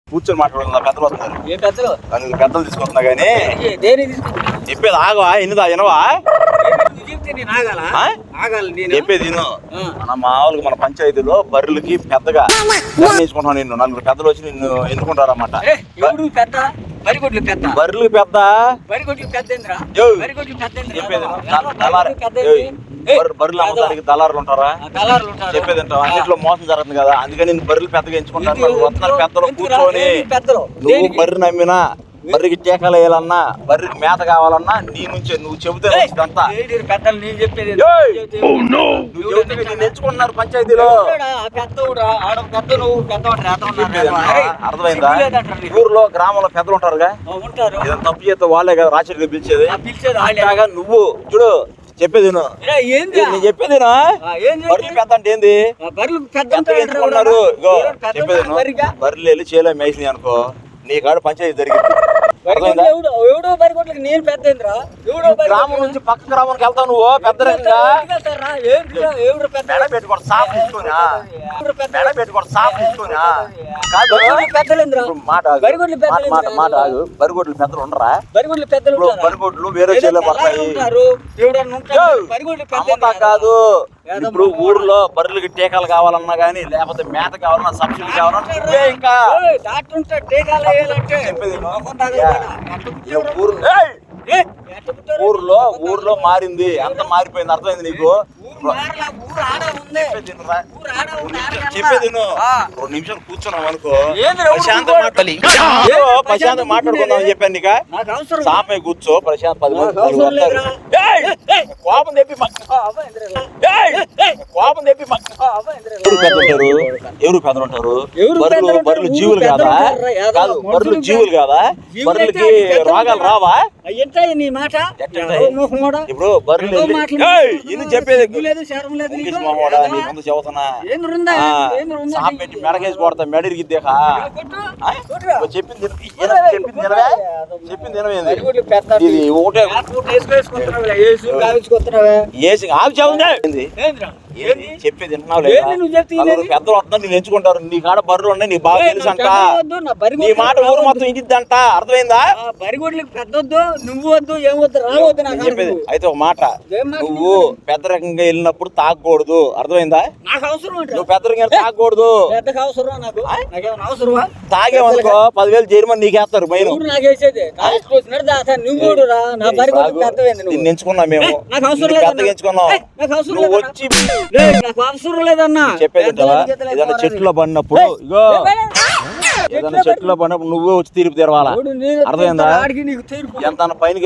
కూర్చొని మాట్లాడుతున్నా పెద్దలు వస్తున్నారు పెద్దలు తీసుకొస్తున్నా కానీ చెప్పేది ఆగవా ఎన్నిదా వినవా చెప్పేది మన మామూలుగా మన పంచాయతీలో బర్రెలకి పెద్దగా నేర్చుకుంటున్నాను. నిన్ను నలుగురు పెద్దలు వచ్చి నిన్ను ఎన్నుకుంటారు అన్నమాట. బర్రెలు పెద్ద బర్రెలు అమ్మడానికి దళారులు ఉంటారా? చెప్పేది అన్నింటిలో మోసం జరుగుతుంది కదా, అందుకని నేను బర్రెలు పెద్దగా ఎంచుకుంటాను. వస్తున్నారు పెద్దలు కూర్చొని. నువ్వు బర్రె నమ్మినా, బర్రెకి టీకాలు వేయాలన్నా, బర్రెకి మేత కావాలన్నా నీ నుంచే నువ్వు చెబితే ఎంచుకుంటున్నారు పంచాయతీలో. అర్థమైందా? ఊర్లో గ్రామంలో పెద్దలు ఉంటారుగా, ఏదైనా తప్పు చేస్తే వాళ్ళే కదా రాచరికి పిలిచేది. నువ్వు చూడు చెప్పేది నేను చెప్పేది బర్రెలు పెద్ద అంటే ఏంది? ఎంచుకున్నారు చెప్పేది. బర్రెలు వెళ్ళి చేలో మేసినాయి అనుకో, నీ కాడ పంచాయతీ జరిగింది. గ్రామం నుంచి పక్క గ్రామానికి వెళ్తావు నువ్వు పెద్ద పెట్టుకోడు సాఫ్ తీసుకొని మాట ఆగు. బరిగొడ్లు పెద్దలు ఉండరా? బరిగొడ్లు వేరే చేలో పడతాయి. అమ్మతా కాదు, ఇప్పుడు ఊర్లో బర్రెలకి టీకాలు కావాలన్నా గానీ, లేకపోతే మేత కావాలన్నా, సబ్సిడీ కావాలన్నా ఇంకా ఊర్లో మారింది, అంత మారిపోయింది. అర్థమైంది నీకు? చెప్పేది 2 నిమిషాలు కూర్చున్నాం అనుకో, ప్రశాంతం మాట్లాడుకుందాం అని చెప్పాను నీక. సాపే కూర్చో ప్రశాంత్, 10 మంది కోపం తెప్పి ఎవరు పెద్దలు ఉంటారు? బర్రెలు జీవులు కాదా? కాదు, బర్రెలు జీవులు కాదా? బర్రెలకి రోగాలు రావా? నీ మాట ఇప్పుడు బర్రెలు చెప్పేది ముందు చెబుతున్నా, పెట్టి మెడకేసి కొడతా, మెడ ఇరిగిద్దే. చెప్పింది ఇది ఒకటే చెప్పేది పెద్దలు వస్తున్నారు, నేను ఎంచుకుంటారు. నీ కాడ బర్రెలు ఉన్నాయి, నీకు బాగా తెలుసు అంట. నీ మాట ఊరు మొత్తం ఇంటిద్దంట. అర్థమైందా? బరిగొడ్లకు పెద్దొద్దు, నువ్వు వద్దు, ఏమొద్దు, రావద్దు చెప్పేది. అయితే ఒక మాట, నువ్వు పెద్ద రకంగా వెళ్ళినప్పుడు తాగకూడదు. అర్థమైందా? నాకు అవసరం. నువ్వు పెద్ద రకంగా తాగకూడదు. పెద్దగా అవసరం నాకు, అవసరమా? తాగేవనుకో 10,000 జరిమానా నీకేస్తారు. మైను ఎంచుకున్నా మేము, పెద్దగా ఎంచుకున్నాం. నువ్వు వచ్చి అవసరం లేదన్నా చెప్పేది ఏదైనా చెట్టులో పడినప్పుడు, ఇగో ఏదైనా చెట్టులో పడినప్పుడు నువ్వే వచ్చి తీర్పు తెరవాలా. అర్థమైందా? ఎంత పైన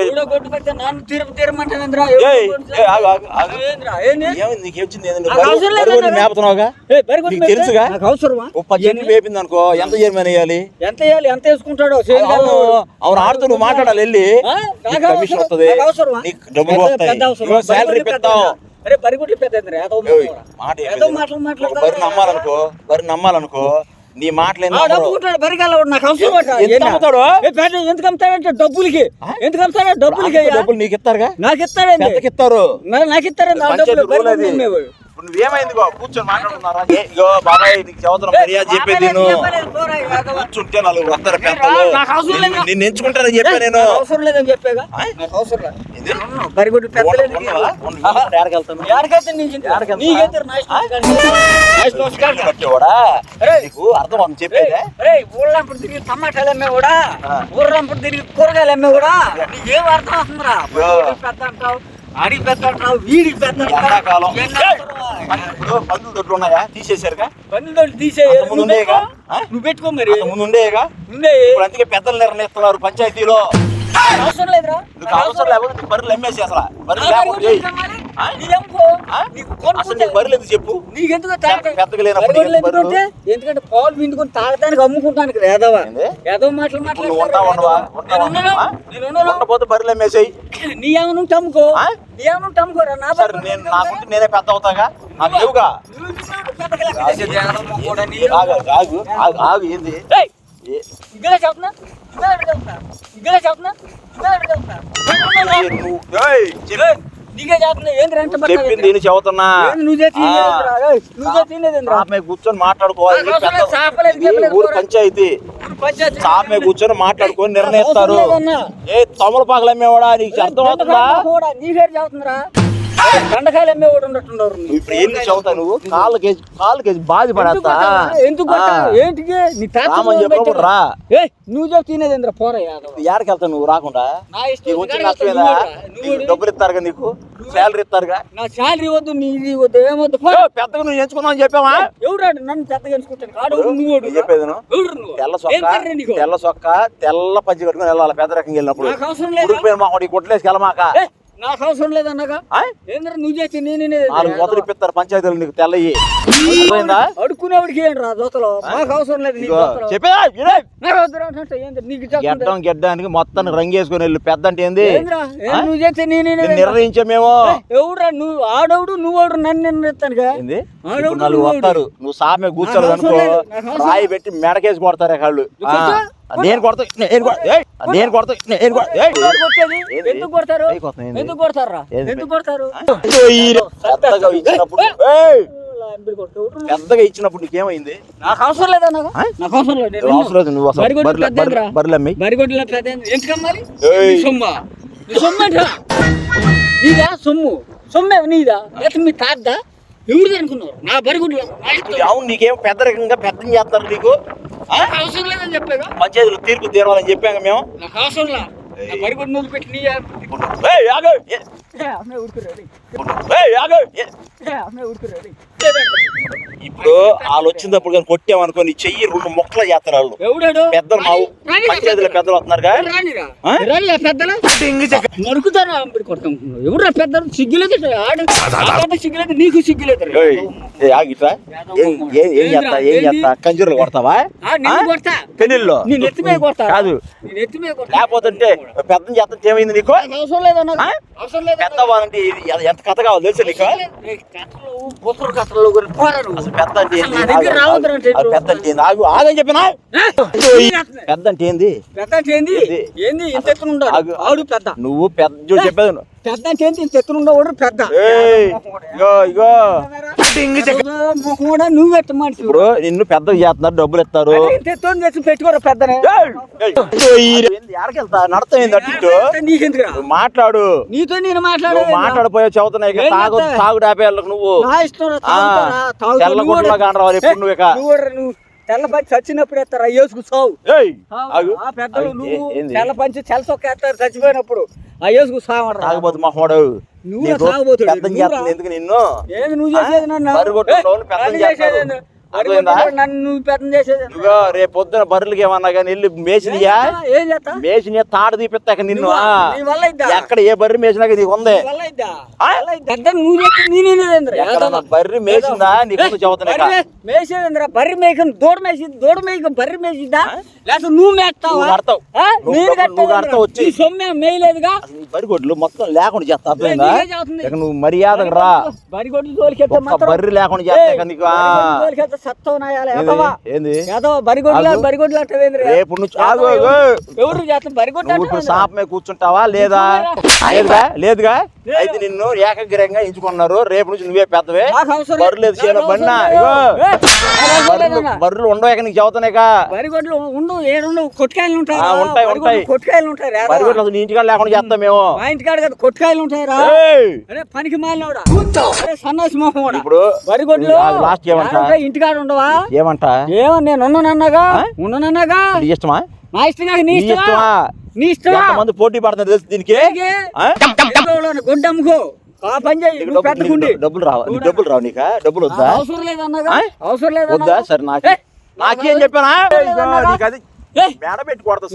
మేపుతున్నావుగా, తెలుసుగా. 10 చెట్లు మేపింది అనుకో, ఎంత జరిమానా వేయాలి? ఎంత వేసుకుంటాడో. అవును, ఆడుతూ నువ్వు మాట్లాడాలి. వెళ్ళి కమిషన్ వస్తుంది, నీకు డబ్బులు వస్తాయి, శాలరీ పెడతావు. బరి నమ్మాలనుకో నీ మాటలు ఎందుకు అమ్ముతాడంటే డబ్బులకి. ఎందుకు అమ్ముతాడా? డబ్బులు నీకు ఇస్తారుగా. నాకు ఇస్తాడు, ఇస్తారు. నాకు ఇస్తాడు. నువ్వేమైంది కూర్చొని మాట్లాడుతున్నారా? ఇగో బాబాయ్ నీకు చదువుతున్నా, మర్యాద చెప్పేది కూర్చుంటే నలుగురు వస్తారు పెద్దలు, నిన్ను ఎంచుకుంటానని చెప్పా నేను. అవసరం లేదని చెప్పాగా. నీకు అర్థం అని చెప్పేది. ఊళ్ళంపుడు తిరిగి టమాటాలు అమ్మే కూడా, ఊళ్ళంపుడు తిరిగి కూరగాయలు అమ్మే కూడా నీకేం అర్థం అవుతుందిరా? పెద్ద అంటావు, అడిగి పెద్ద అంటావు, వీడికి పెద్ద ఎండాకాలం. ఇప్పుడు పందులు దొడ్లు ఉన్నాయా? తీసేశారుగా. పందులు దొడ్లు తీసే నువ్వు పెట్టుకో. మరి ముందు ఉండేగా. ఇప్పుడు అందుకే పెద్దలు నిర్ణయిస్తున్నారు పంచాయతీలో. అవసరం లేదురా, అవసరం లేకపోతే బర్రెలు అమ్మేసి అసలు బర్రెలు ఎందుకు చెప్పు? నీకెందుకు? పెద్దగా లేనప్పుడు ఎందుకంటే పాలు పిండుకొని తాగడానికి అమ్ముకుంటాను కదా. ఏదో మాటలు ఉండపోతే బర్రెలు అమ్మేసాయి. నీ ఏమనుంటే అమ్ముకో, నీ ఏమనుంటే అమ్ముకోరా. నాకుంటే నేనే పెద్ద అవుతాగా. నాకు లేవుగా. నువ్వు పెద్దగా లెక్క చేసేది ఏదో మొహోడా నీ. ఆగు ఆగు ఆగు ఆగు ఏంది ఏయ్, ఇగలే చెప్తున్నా, ఇగలే చెప్తున్నా. నువ్వు ఏయ్, నీకే చెప్తున్నా, ఏంది రెంట్ పడతావు? చెప్పింది నేను చెబుతున్నా. నువ్వు తినేదేంద్రా? షాప్ మీద కూర్చొని మాట్లాడుకోవాలి. నాకు అవసరం లేదు, షాపులేదు, గీపులేదు, ఊరు పంచాయతీ షాప్ మీద కూర్చొని మాట్లాడుకొని నిర్ణయిస్తారు. ఏ తమలపాకులు అమ్మేవాడా నీకు అర్థం అవుతుందా? నీకే చెబుతుందిరా, బెండకాయలు అమ్మేవాడు ఉన్నట్టున్నారు. ఇప్పుడు ఏంటి చదువుతా నువ్వు? కాళ్ళు కేజీ బాధపడతా ఎందుకు కొట్టావు? ఏంటికి నీ తాత రా. నువ్వు చెప్పు తినేదేంద్రా? పోరయ్యా, ఏడకి వెళ్తావు నువ్వు రాకుండా? నా ఇష్టం. నీకు వచ్చిన నష్టమేదా? నీకు డబ్బులు ఇస్తారుగా, నీకు శాలరీ ఇస్తారుగా. నా శాలరీ వద్దు, నీది వద్దు, ఏమొద్దు. పెద్దగా నువ్వు ఎంచుకున్నావు అని చెప్పావా? ఎవరాడు నన్ను పెద్దగా ఎంచుకుంటాను? కాడు నువ్వు చెప్పేది తెల్ల సొక్క తెల్ల పంచి కట్టుకుని వెళ్ళాలి. పెద్ద రకంగా వెళ్ళినప్పుడు నాకు అవసరం లేదు, ఉడికిపోయిన మా కొట్లేసి వెళ్ళమాక. నాకు అవసరం లేదన్నాగా. ఏంద్రా నువ్వు చేసి నేనే మొదలు ఇప్పిస్తారు పంచాయతీలు నీకు తెల్లయి. అడుక్కునేవాడికి ఏంటి రా దోతలో? నాకు అవసరం లేదు. గెడ్డానికి మొత్తం రంగు వేసుకుని వెళ్ళు. పెద్ద అంటే ఏంది నువ్వు చేస్తే నేనే నిర్ణయించా మేము. ఎవరా నువ్వు? ఆడవుడు నువ్వు నన్ను నిర్ణయిస్తానుగా. నలుగురు వస్తారు, నువ్వు సామె కూర్చోలేదు అనుకో, రాయి పెట్టి మెడకేసి కొడతారే కాళ్ళు. నేను కొడతా ఎందుకు కొడతారు? ఎందుకు కొడతారా? ఎందుకు కొడతారు? పెద్దగా ఇచ్చినప్పుడు నీకేమైంది? నాకు అవసరం లేదన్నా, నాకు అవసరం లేదు. అవసరం లేదు. నువ్వు బర్రెలు అమ్మి బరిగొడ్లు ఎందుకమ్మాలి? సొమ్మా నీదా? సొమ్మే నీదా? మీ తాద్దా? ఎవరు అనుకున్నారు? నా బరిగొడ్లు. అవును, నీకేం పెద్ద రకంగా పెద్ద చేస్తారు నీకు. అవసరం లేదని చెప్పాగా, పంచాయతీలు తీర్పు తీరాలని చెప్పాక మేము. నాకు అవసరం లేదు. బరిగొడ్డు నువ్వు పెట్టి ఇప్పుడు వాళ్ళు వచ్చినప్పుడు కానీ కొట్టామనుకో నీ చెయ్యి 2 ముక్కలు చేస్తారు వాళ్ళు. ఎవడాడు? పెద్దలు మా పంచాయతీలో పెద్దలు వస్తున్నారుగా. పెద్దలు నరుకుతారా? కొడతాం. ఎవరు పెద్దలు? సిగ్గులేదు, ఆడు సిగ్గులేదు, నీకు సిగ్గులేదు. ఏం చేస్తా? కంజూరులు కొడతావా? కొడతా పెళ్లిలో నేను ఎత్తిమే కొడతా కాదు, లేకపోతే పెద్ద చేస్తా ఏమైంది నీకు? అవసరం లేదన్నా, అవసరం లేదు. పెద్దవాళ్ళంటే ఎంత కథ కావాలి తెలుసు నీకు? కథలు అసలు పెద్ద అంటే పెద్ద అంటే ఆగు ఆగని చెప్పినా. పెద్ద అంటే ఏంది? పెద్ద ఏంది? ఏంది ఇంత ఎత్తున ఆడు పెద్ద. నువ్వు పెద్ద చెప్పేది పెద్ద అంటే ఏంటి? ఇంత ఎత్తున ఉండవాడు పెద్ద. నువ్వు ఎట్ట మనిషి? ఇప్పుడు నిన్ను పెద్ద చేస్తున్నారు, డబ్బులు ఇస్తారు. తెచ్చి పెట్టుకోరా పెద్దనే. ఎడకెళ్తా నడతాయింది అటు నీకెందుకు? మాట్లాడు. నీతో నేను మాట్లాడిపోయా చదువుతున్నాయి. తాగుడు ఆపేళ్ళకు నువ్వు తెల్లగొడ్డలో కాని రావాలి ఎప్పుడు నువ్వు. ఇక నువ్వు తెల్ల పంచి చచ్చినప్పుడు ఎత్తారు అయ్యేసుకు సావు. పెద్దలు నువ్వు తెల్ల పంచి తెల్ల సొక్క ఎత్తారు చచ్చిపోయినప్పుడు అయ్యేసుకు సావు. తాగుబోతు మహోడు నువ్వు తాగుబోతు. ఎందుకు నిన్ను ఏది నువ్వు చేసేది? నన్ను నన్ను పెద్ద చేసేది. రేపు పొద్దున బర్రెలకి ఏమన్నా కానీ వెళ్ళి మేసినియా? ఏం చేస్తా? మేసినియా తాడ తీపిస్తాక నిన్ను. వల్ల ఎక్కడ ఏ బర్రె మేసినాక నీకు ఉంది? బర్రె మేసిందా నీకు చదువుతున్నా? మేసేంద్ర బర్రె మేకను దూడ మేసింది, దూడ మేక బర్రె మేసిద్దా? లేకపోతే నువ్వు మేస్తావు? వచ్చి సొమ్మే మేయలేదుగా. బరిగొడ్లు మొత్తం లేకుండా చేస్తా, అర్థమైందా? నువ్వు మర్యాదకు రా. బరిగొడ్లు తోలికెళ్తే బర్రె లేకుండా చేస్తా నీకు. రేపు ఎవరు చేస్తాం? బరిగొడ్లు షాప్ మీద కూర్చుంటావా లేదా? లేదుగా. అయితే నిన్ను ఏకగ్రహంగా ఎంచుకున్నారు. రేపు నుంచి నువ్వే పెద్దవే. బర్రెలేదు చేయడం బన్నా. బర్రెలు ఉండవు నీకు చదువుతున్నాయి. బరిగొడ్లు ఉండవు, ఏడుండవు. కొట్టుకాయలు ఉంటాయి. కొట్టుకాయలు ఉంటాయి. బరిగొడ్లు నీ ఇంటికాడ లేకుండా చేస్తాం మేము. మా ఇంటికాడ కదా కొట్టుకాయలు ఉంటాయి. రా పనికి మాలినోడా, సన్నాసి మొహం. ఇప్పుడు బరిగొడ్లు లాస్ట్ ఏమంటా? ఇంటికాడ ఉండవా? ఏమంటా? నేను ఉన్నానన్నాగా. ఇష్టమా? నా ఇష్టం కాదు, నీ ఇష్టమా? నీ ఇష్టమా? మంది పోటీ పడుతుంది తెలుసు దీనికి. గొడ్డు అమ్ముకో, పని చేయి. డబ్బులు రావు నీకు? డబ్బులు వద్దా? అవసరం లేదన్నాగా. అవసరం లేదు వద్దా? సరే నాకేం చెప్పానా? నీకు అది మేడ పెట్టి కొడతా.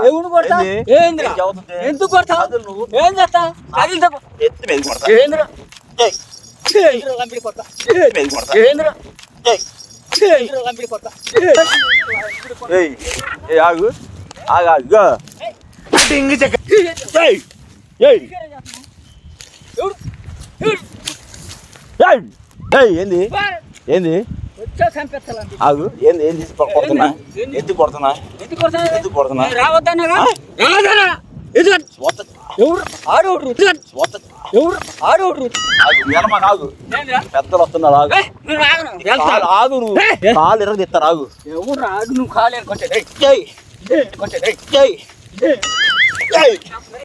ఎవరు కొడతా? ఎందుకు కొడతా? ఏం చేస్తా? ఎత్తి మీద కొడతా. ఆగు ఆగు. ఏంది ఏంది వచ్చా చంపేస్తాను ఆగు ఏంది ఏంది కొడుతున్నా ఎందుకు కొడుతున్నా ఎందుకు కొడుతున్నా రావద్దనగా ఎవరు ఆడోడు ఎవరు ఆడోడు ఆగు పెద్దలు వస్తున్నారు ఆగు ఆగు నువ్వు కాలు ఎరగదిస్తారు ఆగు ఎవరు ఆడు నువ్వు కాలేరు కొంచెం